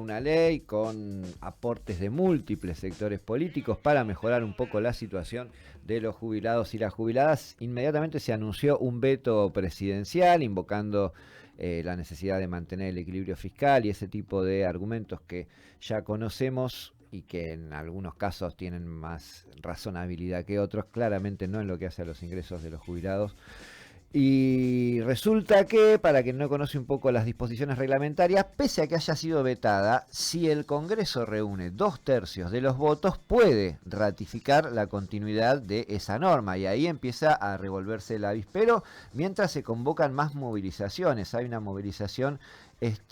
una ley con aportes de múltiples sectores políticos para mejorar un poco la situación de los jubilados y las jubiladas. Inmediatamente se anunció un veto presidencial invocando la necesidad de mantener el equilibrio fiscal y ese tipo de argumentos que ya conocemos y que en algunos casos tienen más razonabilidad que otros, claramente no en lo que hace a los ingresos de los jubilados. Y resulta que, para quien no conoce un poco las disposiciones reglamentarias, pese a que haya sido vetada, si el Congreso reúne 2/3 de los votos, puede ratificar la continuidad de esa norma. Y ahí empieza a revolverse el avispero mientras se convocan más movilizaciones. Hay una movilización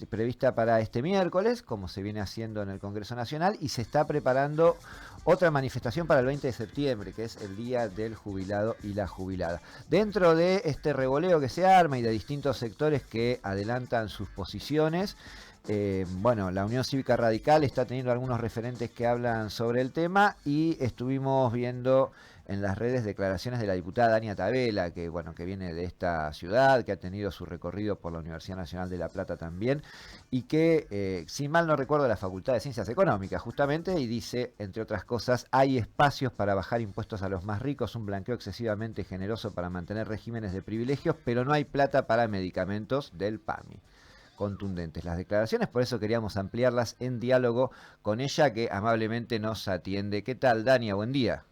prevista para este miércoles, como se viene haciendo en el Congreso Nacional, y se está preparando otra manifestación para el 20 de septiembre, que es el Día del Jubilado y la Jubilada. Dentro de este revoleo que se arma y de distintos sectores que adelantan sus posiciones, bueno, la Unión Cívica Radical está teniendo algunos referentes que hablan sobre el tema y estuvimos viendo en las redes declaraciones de la diputada Dania Tabela, que bueno, que viene de esta ciudad, que ha tenido su recorrido por la Universidad Nacional de La Plata también, y que, si mal no recuerdo, la Facultad de Ciencias Económicas, justamente, y dice, entre otras cosas, hay espacios para bajar impuestos a los más ricos, un blanqueo excesivamente generoso para mantener regímenes de privilegios, pero no hay plata para medicamentos del PAMI. Contundentes las declaraciones, por eso queríamos ampliarlas en diálogo con ella, que amablemente nos atiende. ¿Qué tal, Dania? Buen día.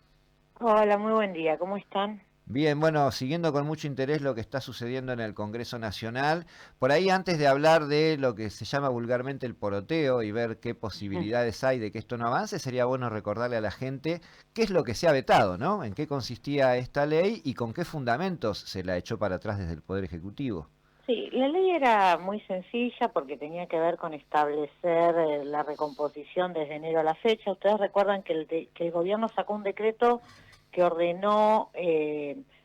Hola, muy buen día, ¿cómo están? Bien, bueno, siguiendo con mucho interés lo que está sucediendo en el Congreso Nacional, por ahí antes de hablar de lo que se llama vulgarmente el poroteo y ver qué posibilidades hay de que esto no avance, sería bueno recordarle a la gente qué es lo que se ha vetado, ¿no? En qué consistía esta ley y con qué fundamentos se la echó para atrás desde el Poder Ejecutivo. Sí, la ley era muy sencilla porque tenía que ver con establecer la recomposición desde enero a la fecha. Ustedes recuerdan que que el gobierno sacó un decreto que ordenó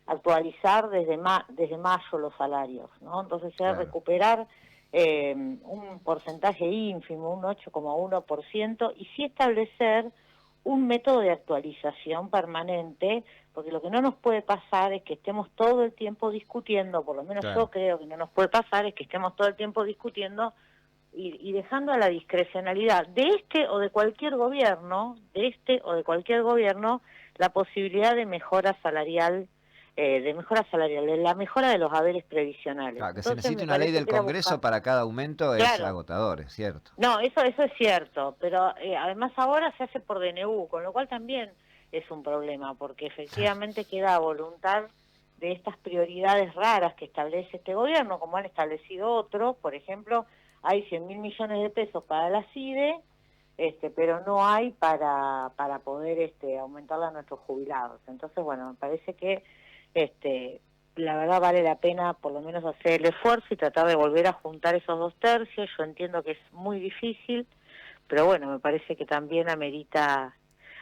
actualizar desde mayo los salarios, ¿no? Entonces era Claro. recuperar un porcentaje ínfimo, un 8,1%, y sí establecer un método de actualización permanente, porque lo que no nos puede pasar es que estemos todo el tiempo discutiendo, por lo menos yo Claro. creo que no nos puede pasar, es que estemos todo el tiempo discutiendo y dejando a la discrecionalidad de este o de cualquier gobierno, la posibilidad de la mejora de los haberes previsionales. Claro, que se Entonces necesite me una ley parece del que era buscar, Congreso para cada aumento es claro, agotador, es cierto. no, eso es cierto, pero además ahora se hace por DNU, con lo cual también es un problema, porque efectivamente queda a voluntad de estas prioridades raras que establece este gobierno, como han establecido otros. Por ejemplo, hay 100.000 millones de pesos para la CIDE, pero no hay para poder aumentarla a nuestros jubilados. Entonces, bueno, me parece que la verdad vale la pena por lo menos hacer el esfuerzo y tratar de volver a juntar esos 2/3. Yo entiendo que es muy difícil, pero bueno, me parece que también amerita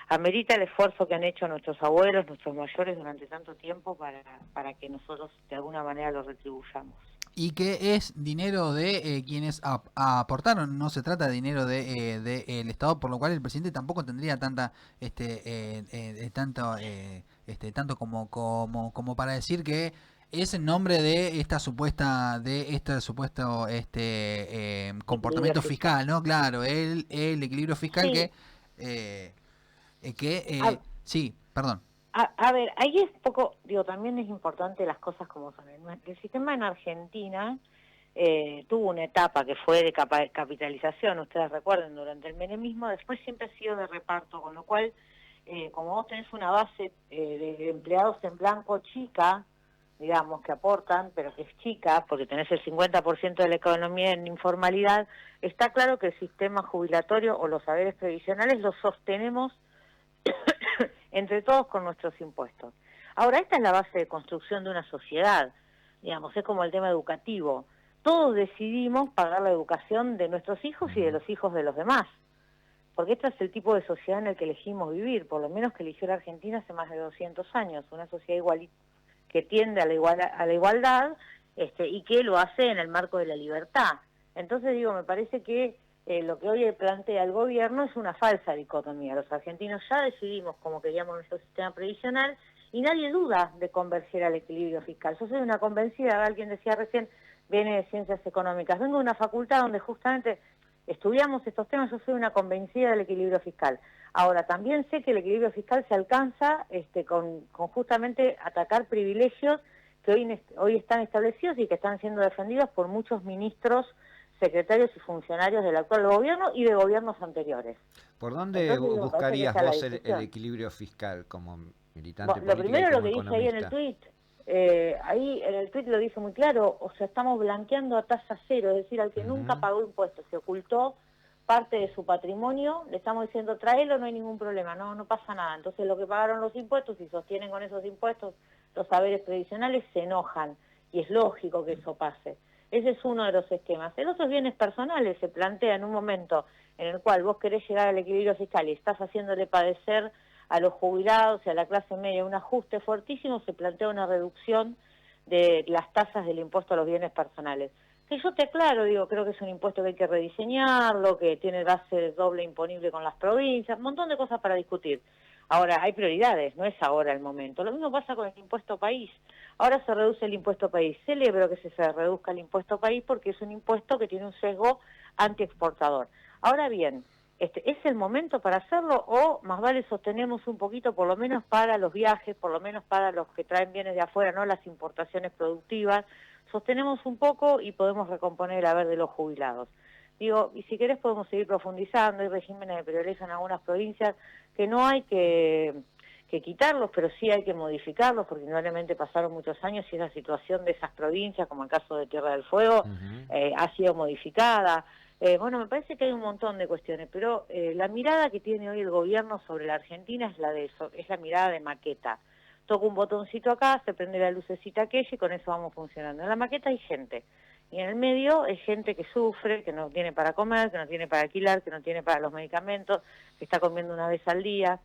el esfuerzo que han hecho nuestros abuelos, nuestros mayores durante tanto tiempo para que nosotros de alguna manera lo retribuyamos. Y que es dinero de quienes aportaron, no se trata de dinero de el Estado, por lo cual el presidente tampoco tendría tanta tanto como para decir que es en nombre de esta supuesta de este supuesto Equilibrio comportamiento fiscal. fiscal, ¿no? Claro, el equilibrio fiscal Sí, eh, a, sí, perdón. a ver, ahí es poco, digo, también es importante las cosas como son. El sistema en Argentina tuvo una etapa que fue de capitalización, ustedes recuerden, durante el menemismo, después siempre ha sido de reparto, con lo cual, como vos tenés una base de empleados en blanco chica, digamos, que aportan, pero que es chica, porque tenés el 50% de la economía en informalidad, está claro que el sistema jubilatorio o los saberes previsionales los sostenemos entre todos con nuestros impuestos. Ahora, esta es la base de construcción de una sociedad, digamos, es como el tema educativo. Todos decidimos pagar la educación de nuestros hijos y de los hijos de los demás, porque este es el tipo de sociedad en el que elegimos vivir, por lo menos que eligió la Argentina hace más de 200 años, una sociedad que tiende a la igualdad, y que lo hace en el marco de la libertad. Entonces digo, me parece que lo que hoy plantea el gobierno es una falsa dicotomía. Los argentinos ya decidimos cómo queríamos nuestro sistema previsional y nadie duda de converger al equilibrio fiscal. Yo soy una convencida, alguien decía recién, viene de Ciencias Económicas. Vengo de una facultad donde justamente estudiamos estos temas, yo soy una convencida del equilibrio fiscal. Ahora, también sé que el equilibrio fiscal se alcanza con justamente atacar privilegios que hoy están establecidos y que están siendo defendidos por muchos ministros, secretarios y funcionarios del actual gobierno y de gobiernos anteriores. ¿Por dónde Entonces, digo, me parece que buscarías esa es la vos el discusión. equilibrio fiscal como militante Lo política y primero, lo como que dije ahí en el economista? tuit, ahí en el tuit lo dije muy claro, o sea, estamos blanqueando a tasa cero, es decir, al que nunca Ujú. pagó impuestos, se ocultó parte de su patrimonio, le estamos diciendo tráelo, no hay ningún problema, no pasa nada. Entonces lo que pagaron los impuestos y sostienen con esos impuestos los saberes previsionales se enojan, y es lógico que eso pase. Ese es uno de los esquemas. El otro es bienes personales, se plantea en un momento en el cual vos querés llegar al equilibrio fiscal y estás haciéndole padecer a los jubilados y a la clase media un ajuste fuertísimo, se plantea una reducción de las tasas del impuesto a los bienes personales. Que yo te aclaro, digo, creo que es un impuesto que hay que rediseñarlo, que tiene base doble imponible con las provincias, un montón de cosas para discutir. Ahora, hay prioridades, no es ahora el momento. Lo mismo pasa con el impuesto país. Ahora se reduce el impuesto país. Celebro que se reduzca el impuesto país porque es un impuesto que tiene un sesgo antiexportador. Ahora bien, ¿es el momento para hacerlo o más vale sostenemos un poquito, por lo menos para los viajes, por lo menos para los que traen bienes de afuera, no las importaciones productivas? Sostenemos un poco y podemos recomponer el haber de los jubilados. Digo, y si querés podemos seguir profundizando, hay regímenes de privilegio en algunas provincias que no hay que quitarlos, pero sí hay que modificarlos, porque indudablemente pasaron muchos años y esa situación de esas provincias, como el caso de Tierra del Fuego, ha sido modificada. Bueno, me parece que hay un montón de cuestiones, pero la mirada que tiene hoy el gobierno sobre la Argentina es la de eso, es la mirada de maqueta. Toco un botoncito acá, se prende la lucecita aquella y con eso vamos funcionando. En la maqueta hay gente, y en el medio hay gente que sufre, que no tiene para comer, que no tiene para alquilar, que no tiene para los medicamentos, que está comiendo una vez al día.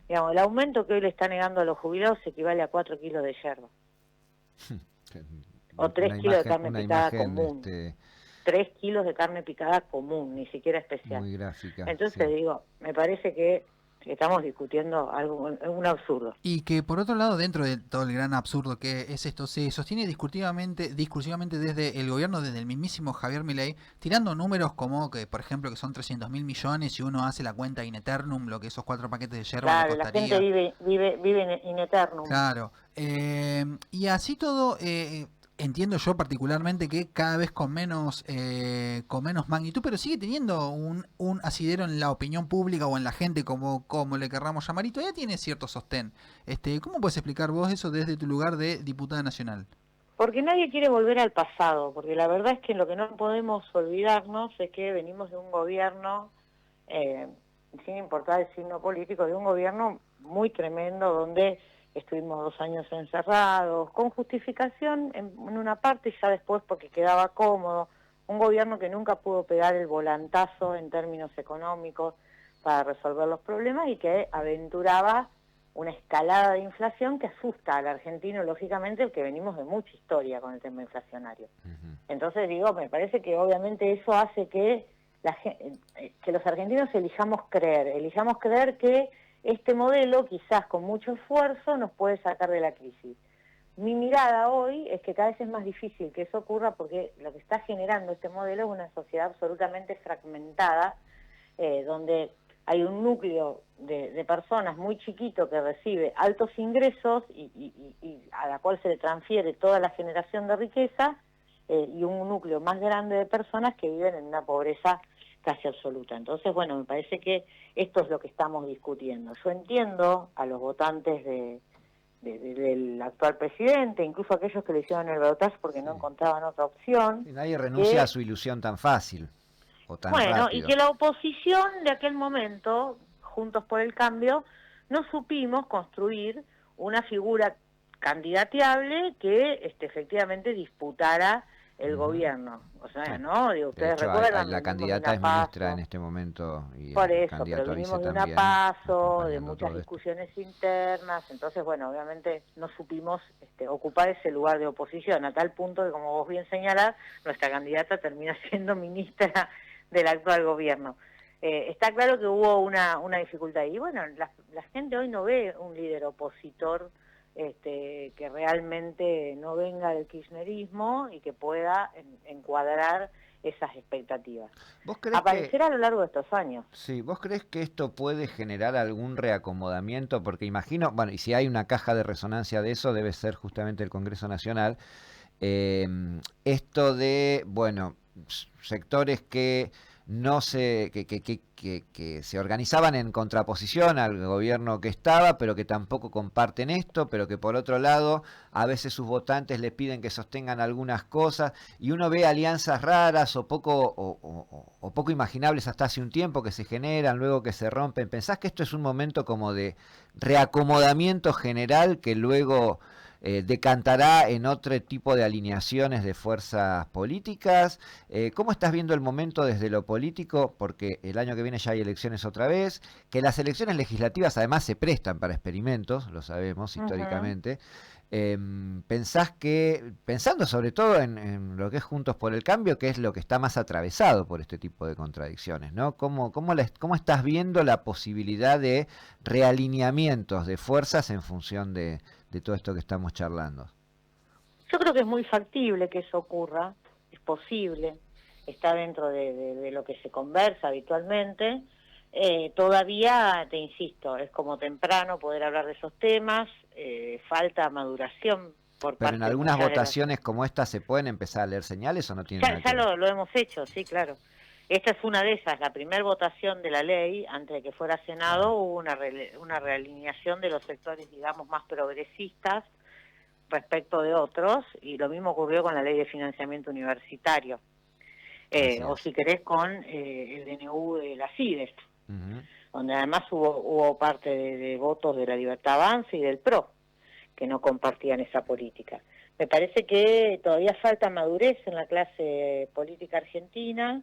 Digamos, el aumento que hoy le está negando a los jubilados equivale a 4 kilos de yerba. O 3 kilos de carne picada común. 3 kilos de carne picada común, ni siquiera especial. Muy gráfica. Entonces digo, me parece que estamos discutiendo algo, un absurdo. Y que por otro lado, dentro de todo el gran absurdo que es esto, se sostiene discursivamente desde el gobierno, desde el mismísimo Javier Milei, tirando números como que, por ejemplo, que son 300.000 millones y uno hace la cuenta in eternum, lo que esos 4 paquetes de yerba Claro, le la costaría. gente vive in eternum. Claro. Y así todo, entiendo yo particularmente que cada vez con menos magnitud, pero sigue teniendo un asidero en la opinión pública o en la gente, como le querramos llamar, y todavía tiene cierto sostén. ¿Cómo puedes explicar vos eso desde tu lugar de diputada nacional? Porque nadie quiere volver al pasado, porque la verdad es que lo que no podemos olvidarnos es que venimos de un gobierno, sin importar el signo político, de un gobierno muy tremendo donde estuvimos 2 años encerrados, con justificación en una parte y ya después porque quedaba cómodo, un gobierno que nunca pudo pegar el volantazo en términos económicos para resolver los problemas y que aventuraba una escalada de inflación que asusta al argentino, lógicamente, porque venimos de mucha historia con el tema inflacionario. Entonces digo, me parece que obviamente eso hace que los argentinos elijamos creer que este modelo, quizás con mucho esfuerzo, nos puede sacar de la crisis. Mi mirada hoy es que cada vez es más difícil que eso ocurra porque lo que está generando este modelo es una sociedad absolutamente fragmentada, donde hay un núcleo de personas muy chiquito que recibe altos ingresos y a la cual se le transfiere toda la generación de riqueza, y un núcleo más grande de personas que viven en una pobreza casi absoluta. Entonces, bueno, me parece que esto es lo que estamos discutiendo. Yo entiendo a los votantes del actual presidente, incluso aquellos que le hicieron el balotaje porque no encontraban otra opción. Y nadie renuncia a su ilusión tan fácil o tan Bueno, rápido. y que la oposición de aquel momento, Juntos por el Cambio, no supimos construir una figura candidateable que efectivamente disputara el gobierno. O sea, ¿no? Digo, ustedes recuerdan, la candidata es ministra en este momento y por el eso, pero candidato a vice venimos de una también, PASO, de acompañando muchas todo esto. discusiones internas, entonces, bueno, obviamente no supimos ocupar ese lugar de oposición, a tal punto que, como vos bien señalás, nuestra candidata termina siendo ministra del actual gobierno. Está claro que hubo una dificultad, y bueno, la gente hoy no ve un líder opositor que realmente no venga del kirchnerismo y que pueda encuadrar esas expectativas. ¿Vos crees Aparecerá a lo largo de estos años. sí, vos crees que esto puede generar algún reacomodamiento? Porque imagino, bueno, y si hay una caja de resonancia de eso, debe ser justamente el Congreso Nacional. Eh, Esto de, bueno, sectores que no se, que se organizaban en contraposición al gobierno que estaba, pero que tampoco comparten esto, pero que por otro lado a veces sus votantes le piden que sostengan algunas cosas, y uno ve alianzas raras o poco, o poco imaginables hasta hace un tiempo que se generan, luego que se rompen. ¿Pensás que esto es un momento como de reacomodamiento general que luego decantará en otro tipo de alineaciones de fuerzas políticas? ¿Cómo estás viendo el momento desde lo político? Porque el año que viene ya hay elecciones otra vez, que las elecciones legislativas además se prestan para experimentos, lo sabemos históricamente. ¿Pensás que, pensando sobre todo en lo que es Juntos por el Cambio, que es lo que está más atravesado por este tipo de contradicciones, ¿no? ¿Cómo estás viendo la posibilidad de realineamientos de fuerzas en función de todo esto que estamos charlando? Yo creo que es muy factible que eso ocurra, es posible, está dentro de lo que se conversa habitualmente. Todavía, te insisto, es como temprano poder hablar de esos temas, falta maduración por Pero en parte de algunas muchas de las... votaciones como esta, ¿se pueden empezar a leer señales o no tienen nada Ya que ver? lo hemos hecho, sí, claro. Esta es una de esas, la primera votación de la ley, antes de que fuera Senado, Claro. hubo una realineación de los sectores, digamos, más progresistas respecto de otros, y lo mismo ocurrió con la ley de financiamiento universitario, Así o es. si querés con el DNU de la CIDES, Ujú. donde además hubo parte de votos de la Libertad Avance y del PRO, que no compartían esa política. Me parece que todavía falta madurez en la clase política argentina,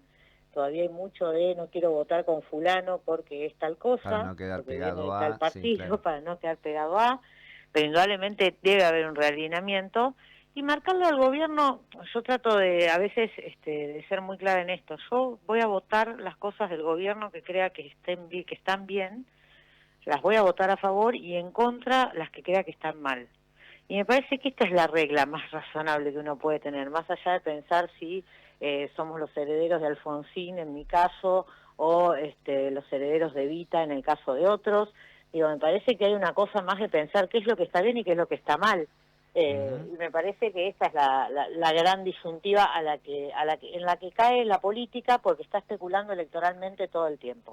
todavía hay mucho de no quiero votar con fulano porque es tal Para cosa, no quedar porque viene de pegado tal a... Sí, partido, claro. para no quedar pegado a, pero indudablemente debe haber un realineamiento y marcarle al gobierno. Yo trato de, a veces, de ser muy clara en esto. Yo voy a votar las cosas del gobierno que crea que están bien, las voy a votar a favor, y en contra las que crea que están mal. Y me parece que esta es la regla más razonable que uno puede tener, más allá de pensar si somos los herederos de Alfonsín en mi caso, o los herederos de Evita en el caso de otros. Digo, me parece que hay una cosa más de pensar qué es lo que está bien y qué es lo que está mal. Ujú, Y me parece que esta es la gran disyuntiva en la que cae la política, porque está especulando electoralmente todo el tiempo.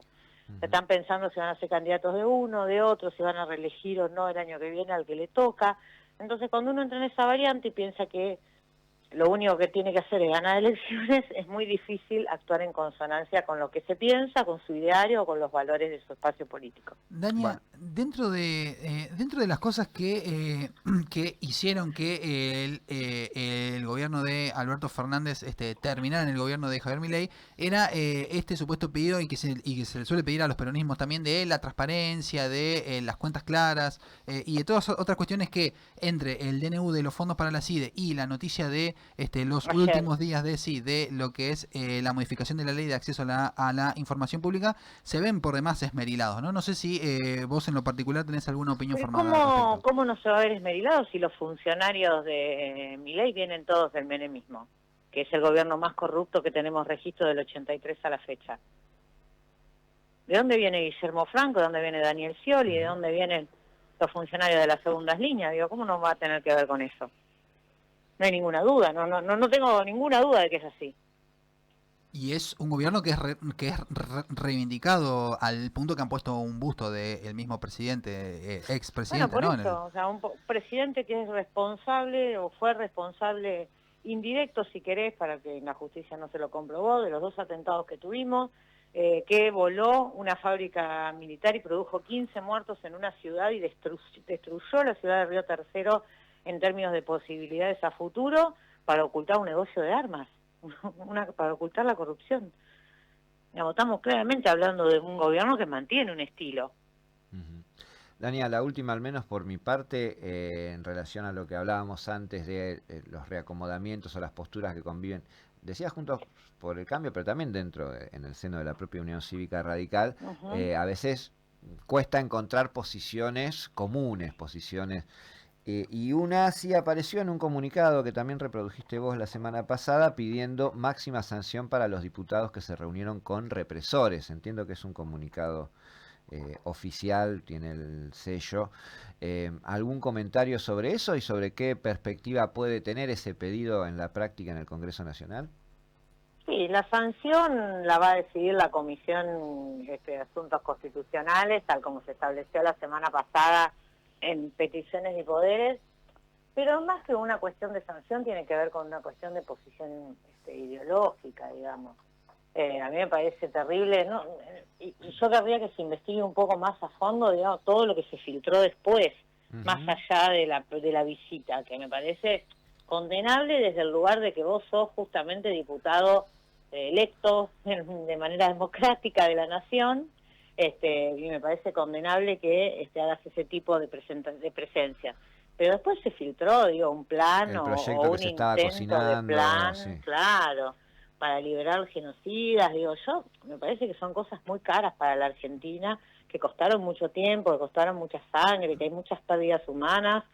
ujú. Están pensando si van a ser candidatos de uno, de otro, si van a reelegir o no el año que viene al que le toca. Entonces, cuando uno entra en esa variante y piensa que lo único que tiene que hacer es ganar elecciones, es muy difícil actuar en consonancia con lo que se piensa, con su ideario o con los valores de su espacio político. Dania, Bueno, dentro de las cosas que hicieron que el gobierno de Alberto Fernández terminara en el gobierno de Javier Milei, era este supuesto pedido y que se le suele pedir a los peronismos también, de la transparencia, de las cuentas claras, y de todas otras cuestiones que entre el DNU de los fondos para la CIDE y la noticia de los Ayer. últimos días de lo que es la modificación de la ley de acceso a la información pública, se ven por demás esmerilados, ¿no? No sé si vos en lo particular tenés alguna opinión Pero formada al respecto. ¿cómo no se va a ver esmerilado si los funcionarios de Milei vienen todos del menemismo, que es el gobierno más corrupto que tenemos registro del 83 a la fecha? ¿De dónde viene Guillermo Franco? ¿De dónde viene Daniel Scioli? ¿De ujú. dónde vienen los funcionarios de las segundas líneas? Digo, ¿cómo no va a tener que ver con eso? No hay ninguna duda, no tengo ninguna duda de que es así. Y es un gobierno que es reivindicado al punto que han puesto un busto del mismo presidente, Bueno, expresidente, por ¿no? eso, o sea, un presidente que es responsable o fue responsable indirecto, si querés, para que la justicia no se lo comprobó, de los 2 atentados que tuvimos, que voló una fábrica militar y produjo 15 muertos en una ciudad y destruyó la ciudad de Río Tercero en términos de posibilidades a futuro para ocultar un negocio de armas, para ocultar la corrupción. Digamos, estamos claramente hablando de un gobierno que mantiene un estilo. Ujú. Daniel, la última al menos por mi parte, en relación a lo que hablábamos antes de los reacomodamientos o las posturas que conviven, decía Juntos por el Cambio, pero también en el seno de la propia Unión Cívica Radical, Ujú. a veces cuesta encontrar posiciones comunes, posiciones. Y una sí apareció en un comunicado que también reprodujiste vos la semana pasada pidiendo máxima sanción para los diputados que se reunieron con represores. Entiendo que es un comunicado oficial, tiene el sello. ¿Algún comentario sobre eso y sobre qué perspectiva puede tener ese pedido en la práctica en el Congreso Nacional? Sí, la sanción la va a decidir la Comisión de Asuntos Constitucionales, tal como se estableció la semana pasada en peticiones y poderes, pero más que una cuestión de sanción tiene que ver con una cuestión de posición ideológica, digamos. A mí me parece terrible, ¿no? Y yo querría que se investigue un poco más a fondo, digamos, todo lo que se filtró después, más allá de la visita, que me parece condenable desde el lugar de que vos sos justamente diputado electo de manera democrática de la nación, y me parece condenable que hagas ese tipo de presencia. Pero después se filtró, digo, un plan o un intento de plan, sí. Claro, para liberar genocidas, digo yo, me parece que son cosas muy caras para la Argentina, que costaron mucho tiempo, que costaron mucha sangre, que hay muchas pérdidas humanas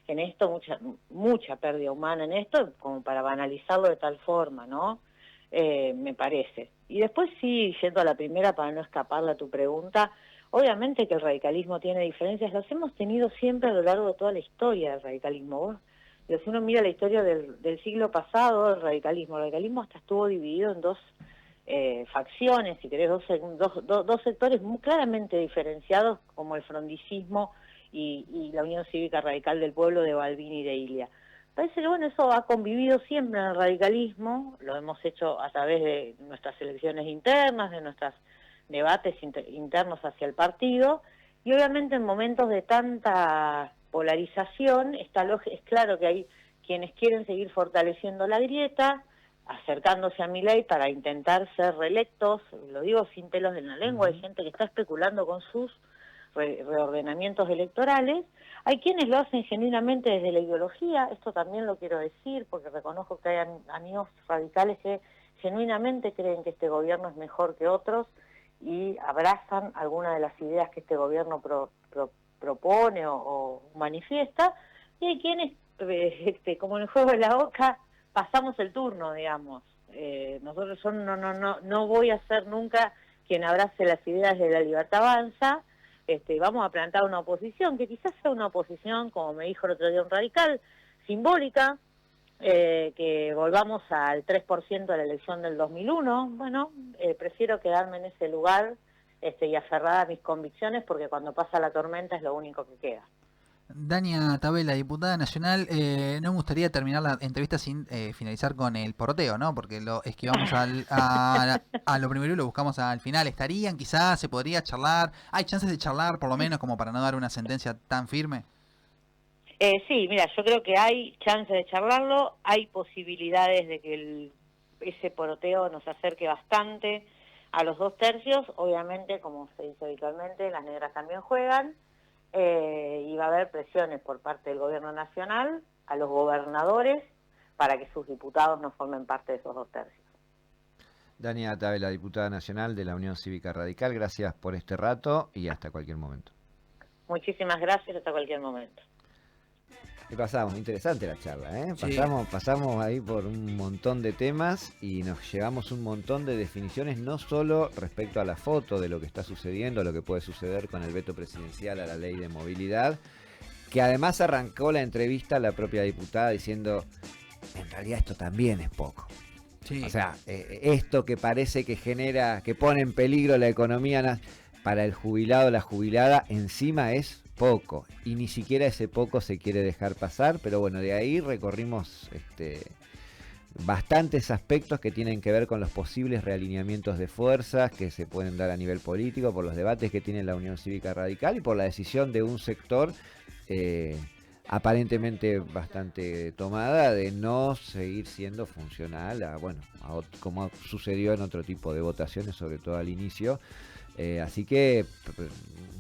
en esto, mucha pérdida humana en esto, como para banalizarlo de tal forma, ¿no? Me parece. Y después sí, yendo a la primera para no escaparle a tu pregunta, obviamente que el radicalismo tiene diferencias, las hemos tenido siempre a lo largo de toda la historia del radicalismo. Pero si uno mira la historia del siglo pasado, el radicalismo hasta estuvo dividido en dos facciones, si querés, dos sectores muy claramente diferenciados, como el frondicismo y la Unión Cívica Radical del Pueblo de Balbín y de Ilia. Parece que, bueno, eso ha convivido siempre en el radicalismo, lo hemos hecho a través de nuestras elecciones internas, de nuestros debates internos hacia el partido, y obviamente en momentos de tanta polarización, es claro que hay quienes quieren seguir fortaleciendo la grieta, acercándose a Milei para intentar ser reelectos, lo digo sin pelos en la lengua, hay gente que está especulando con sus reordenamientos electorales, hay quienes lo hacen genuinamente desde la ideología, esto también lo quiero decir, porque reconozco que hay amigos radicales que genuinamente creen que este gobierno es mejor que otros y abrazan algunas de las ideas que este gobierno propone o manifiesta, y hay quienes, como en el juego de la oca, pasamos el turno, digamos. Nosotros no voy a ser nunca quien abrace las ideas de La Libertad Avanza. Vamos a plantar una oposición, que quizás sea una oposición, como me dijo el otro día un radical, simbólica, que volvamos al 3% de la elección del 2001. Bueno, prefiero quedarme en ese lugar y aferrada a mis convicciones, porque cuando pasa la tormenta es lo único que queda. Dania Tabela, diputada nacional, no me gustaría terminar la entrevista sin finalizar con el poroteo, ¿no? Porque lo esquivamos a lo primero y lo buscamos al final. ¿Estarían? Quizás se podría charlar. ¿Hay chances de charlar, por lo menos, como para no dar una sentencia tan firme? Sí, mira, yo creo que hay chances de charlarlo, hay posibilidades de que ese poroteo nos acerque bastante a los 2/3, obviamente, como se dice habitualmente, las negras también juegan. Y va a haber presiones por parte del gobierno nacional a los gobernadores para que sus diputados no formen parte de esos 2/3. Dania Tabela, diputada nacional de la Unión Cívica Radical, gracias por este rato y hasta cualquier momento. Muchísimas gracias, hasta cualquier momento. Y pasamos, interesante la charla, ¿eh? Sí. Pasamos ahí por un montón de temas y nos llevamos un montón de definiciones, no solo respecto a la foto de lo que está sucediendo, lo que puede suceder con el veto presidencial a la ley de movilidad, que además arrancó la entrevista la propia diputada diciendo, en realidad esto también es poco. Sí. O sea, esto que parece que genera, que pone en peligro la economía para el jubilado o la jubilada, encima es poco, y ni siquiera ese poco se quiere dejar pasar, pero bueno, de ahí recorrimos bastantes aspectos que tienen que ver con los posibles realineamientos de fuerzas que se pueden dar a nivel político por los debates que tiene la Unión Cívica Radical y por la decisión de un sector aparentemente bastante tomada de no seguir siendo funcional como sucedió en otro tipo de votaciones, sobre todo al inicio. Así que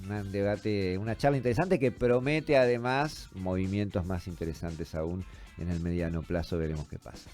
un debate, una charla interesante que promete además movimientos más interesantes aún en el mediano plazo. Veremos qué pasa.